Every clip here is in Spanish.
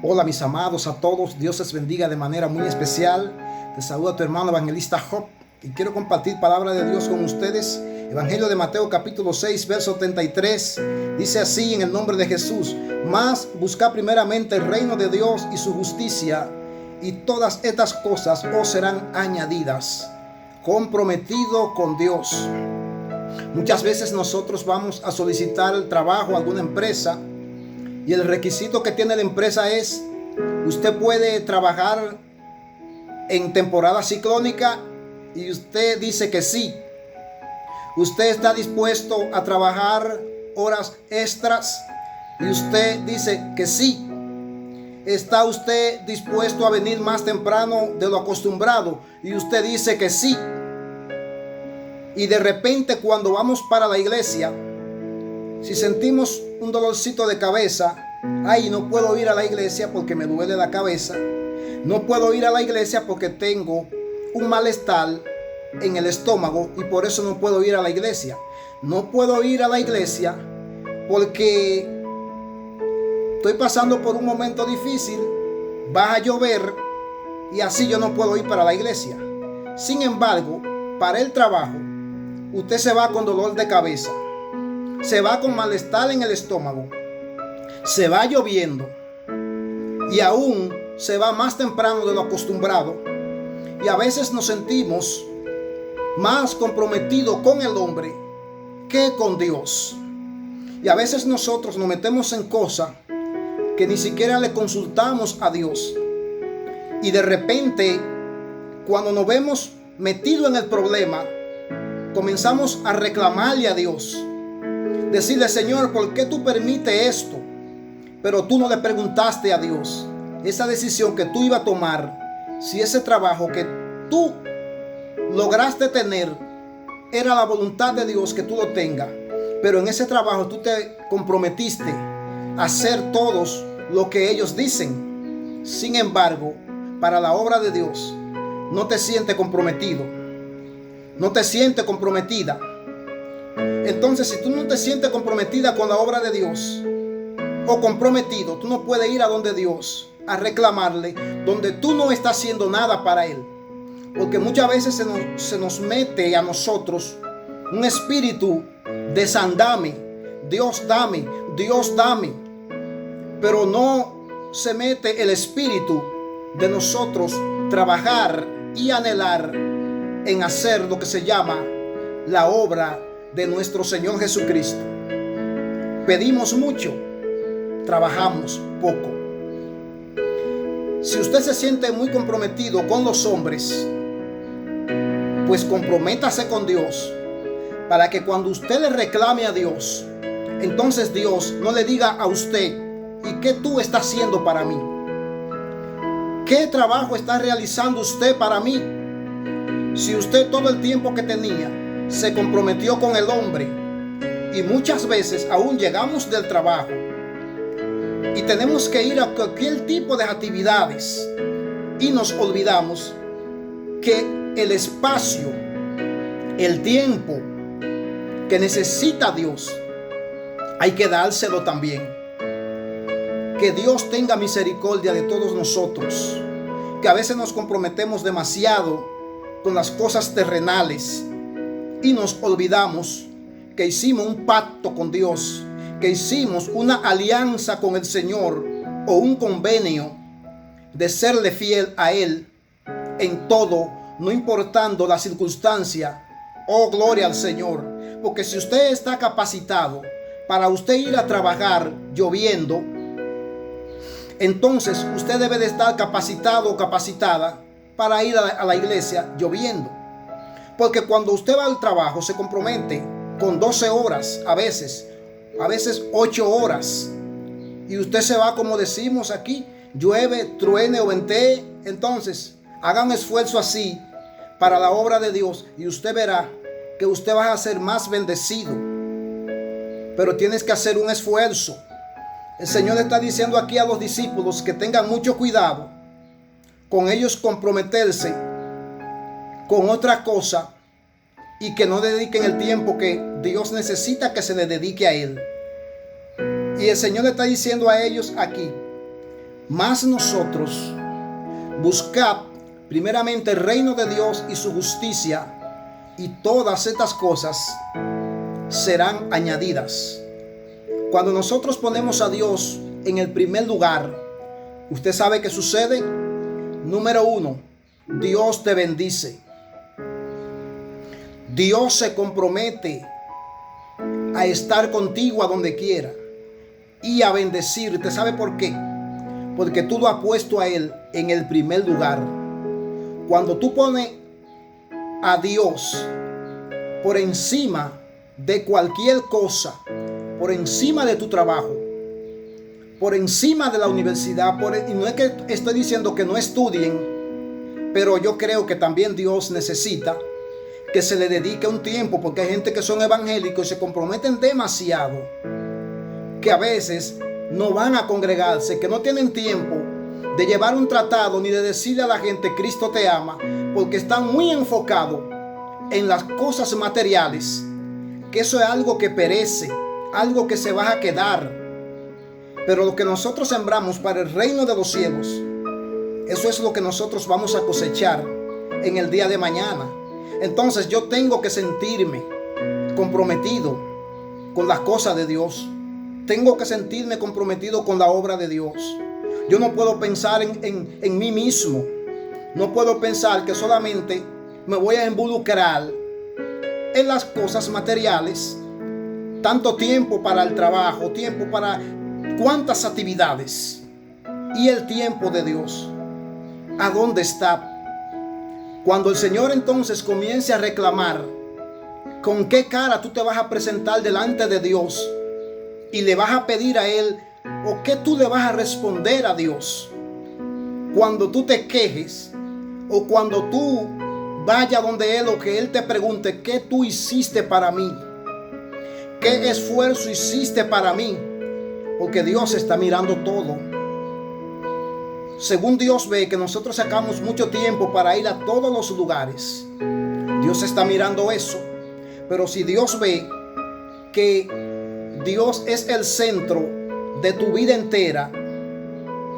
Hola mis amados, a todos, Dios les bendiga de manera muy especial. Te saluda tu hermano evangelista Job y quiero compartir palabra de Dios con ustedes. Evangelio de Mateo capítulo 6 verso 33 dice así en el nombre de Jesús: mas buscad primeramente el reino de Dios y su justicia, y todas estas cosas os serán añadidas. Comprometido con Dios. Muchas veces nosotros vamos a solicitar el trabajo a alguna empresa y el requisito que tiene la empresa es: usted puede trabajar en temporada ciclónica, y usted dice que sí. Usted está dispuesto a trabajar horas extras y usted dice que sí. ¿Está usted dispuesto a venir más temprano de lo acostumbrado? Y usted dice que sí. Y de repente, cuando vamos para la iglesia, si sentimos un dolorcito de cabeza, ay, no puedo ir a la iglesia porque me duele la cabeza. No puedo ir a la iglesia porque tengo un malestar en el estómago y por eso no puedo ir a la iglesia. No puedo ir a la iglesia porque estoy pasando por un momento difícil, va a llover y así yo no puedo ir para la iglesia. Sin embargo, para el trabajo, usted se va con dolor de cabeza, se va con malestar en el estómago, se va lloviendo y aún se va más temprano de lo acostumbrado, y a veces nos sentimos más comprometidos con el hombre que con Dios. Y a veces nosotros nos metemos en cosas que ni siquiera le consultamos a Dios. Y de repente, cuando nos vemos metidos en el problema, comenzamos a reclamarle a Dios. Decirle: Señor, ¿por qué tú permites esto? Pero tú no le preguntaste a Dios esa decisión que tú ibas a tomar, si ese trabajo que tú lograste tener era la voluntad de Dios que tú lo tengas. Pero en ese trabajo tú te comprometiste a hacer todos lo que ellos dicen. Sin embargo, para la obra de Dios no te sientes comprometido, no te sientes comprometida. Entonces, si tú no te sientes comprometida con la obra de Dios o comprometido, tú no puedes ir a donde Dios a reclamarle, donde tú no estás haciendo nada para Él. Porque muchas veces se nos mete a nosotros un espíritu de sandame. Dios dame, Dios dame. Pero no se mete el espíritu de nosotros trabajar y anhelar en hacer lo que se llama la obra de nuestro Señor Jesucristo. Pedimos mucho, trabajamos poco. Si usted se siente muy comprometido con los hombres, pues comprométase con Dios, para que cuando usted le reclame a Dios, entonces Dios no le diga a usted: ¿y qué tú estás haciendo para mí? ¿Qué trabajo está realizando usted para mí? Si usted todo el tiempo que tenía se comprometió con el hombre, y muchas veces aún llegamos del trabajo y tenemos que ir a cualquier tipo de actividades y nos olvidamos que el espacio, el tiempo que necesita Dios, hay que dárselo también. Que Dios tenga misericordia de todos nosotros, que a veces nos comprometemos demasiado con las cosas terrenales y nos olvidamos que hicimos un pacto con Dios, que hicimos una alianza con el Señor o un convenio de serle fiel a Él en todo, no importando la circunstancia. Oh, gloria al Señor. Porque si usted está capacitado para usted ir a trabajar lloviendo, entonces usted debe de estar capacitado o capacitada para ir a la iglesia lloviendo. Porque cuando usted va al trabajo se compromete con 12 horas, a veces 8 horas. Y usted se va, como decimos aquí, llueve, truene o ventee. Entonces, haga un esfuerzo así para la obra de Dios y usted verá que usted va a ser más bendecido. Pero tienes que hacer un esfuerzo. El Señor está diciendo aquí a los discípulos que tengan mucho cuidado con ellos comprometerse con otra cosa y que no dediquen el tiempo que Dios necesita que se le dedique a Él. Y el Señor le está diciendo a ellos aquí: Mas nosotros buscad primeramente el reino de Dios y su justicia, y todas estas cosas serán añadidas. Cuando nosotros ponemos a Dios en el primer lugar, ¿usted sabe qué sucede? Número uno, Dios te bendice. Dios se compromete a estar contigo a donde quiera y a bendecirte. ¿Sabe por qué? Porque tú lo has puesto a Él en el primer lugar. Cuando tú pones a Dios por encima de cualquier cosa, por encima de tu trabajo, por encima de la universidad, y no es que estoy diciendo que no estudien, pero yo creo que también Dios necesita que se le dedique un tiempo, porque hay gente que son evangélicos y se comprometen demasiado, que a veces no van a congregarse, que no tienen tiempo de llevar un tratado ni de decirle a la gente Cristo te ama, porque están muy enfocados en las cosas materiales, que eso es algo que perece, algo que se va a quedar. Pero lo que nosotros sembramos para el reino de los cielos, eso es lo que nosotros vamos a cosechar en el día de mañana. Entonces yo tengo que sentirme comprometido con las cosas de Dios. Tengo que sentirme comprometido con la obra de Dios. Yo no puedo pensar en mí mismo. No puedo pensar que solamente me voy a involucrar en las cosas materiales. Tanto tiempo para el trabajo, tiempo para cuántas actividades. Y el tiempo de Dios, ¿a dónde está? Cuando el Señor entonces comience a reclamar, ¿con qué cara tú te vas a presentar delante de Dios? Y le vas a pedir a Él, ¿o qué tú le vas a responder a Dios? Cuando tú te quejes, o cuando tú vayas donde Él, o que Él te pregunte, ¿qué tú hiciste para mí? ¿Qué esfuerzo hiciste para mí? Porque Dios está mirando todo. Según Dios ve que nosotros sacamos mucho tiempo para ir a todos los lugares, Dios está mirando eso. Pero si Dios ve que Dios es el centro de tu vida entera,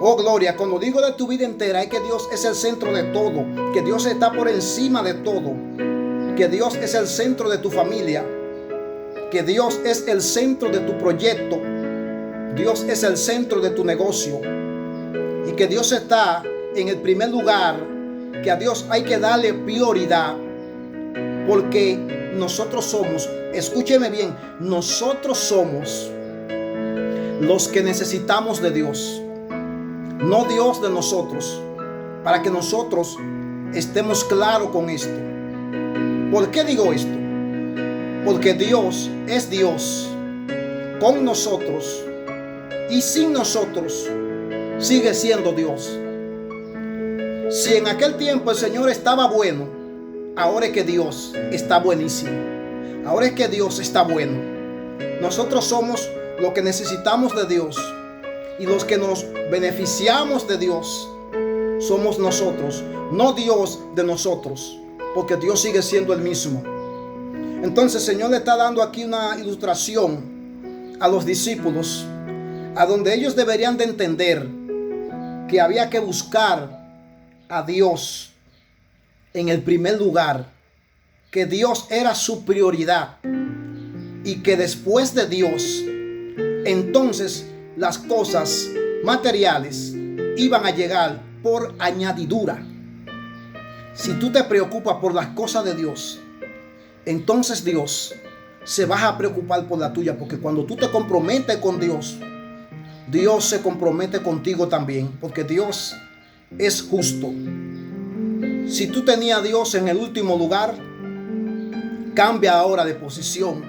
oh gloria, cuando digo de tu vida entera, es que Dios es el centro de todo, que Dios está por encima de todo, que Dios es el centro de tu familia, que Dios es el centro de tu proyecto, Dios es el centro de tu negocio, y que Dios está en el primer lugar, que a Dios hay que darle prioridad, porque nosotros somos, escúcheme bien, nosotros somos los que necesitamos de Dios, no Dios de nosotros, para que nosotros estemos claros con esto. ¿Por qué digo esto? Porque Dios es Dios con nosotros, y sin nosotros sigue siendo Dios. Si en aquel tiempo el Señor estaba bueno, ahora es que Dios está buenísimo. Ahora es que Dios está bueno. Nosotros somos los que necesitamos de Dios, y los que nos beneficiamos de Dios somos nosotros, no Dios de nosotros, porque Dios sigue siendo el mismo. Entonces el Señor le está dando aquí una ilustración a los discípulos, a donde ellos deberían de entender que había que buscar a Dios en el primer lugar, que Dios era su prioridad, y que después de Dios, entonces las cosas materiales iban a llegar por añadidura. Si tú te preocupas por las cosas de Dios, entonces Dios se va a preocupar por la tuya, porque cuando tú te comprometes con Dios, Dios se compromete contigo también, porque Dios es justo. Si tú tenías a Dios en el último lugar, cambia ahora de posición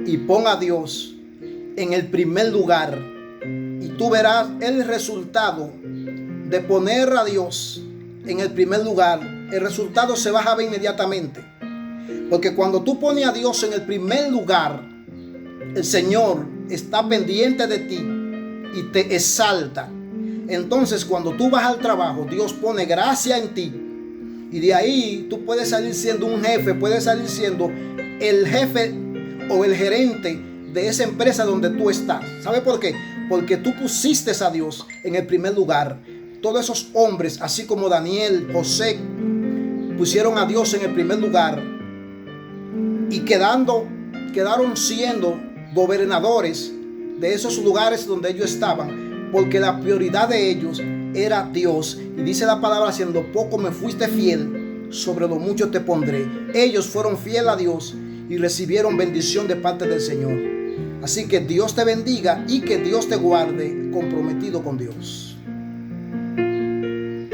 y pon a Dios en el primer lugar, y tú verás el resultado de poner a Dios en el primer lugar. El resultado se va a ver inmediatamente, porque cuando tú pones a Dios en el primer lugar, el Señor está pendiente de ti y te exalta. Entonces cuando tú vas al trabajo, Dios pone gracia en ti, y de ahí tú puedes salir siendo un jefe, puedes salir siendo el jefe o el gerente de esa empresa donde tú estás. ¿Sabe por qué? porque tú pusiste a Dios en el primer lugar. Todos esos hombres, así como Daniel, José, pusieron a Dios en el primer lugar y quedaron siendo gobernadores de esos lugares donde ellos estaban, porque la prioridad de ellos era Dios. Y dice la palabra: si en lo poco me fuiste fiel, sobre lo mucho te pondré. Ellos fueron fieles a Dios y recibieron bendición de parte del Señor. Así que Dios te bendiga y que Dios te guarde comprometido con Dios.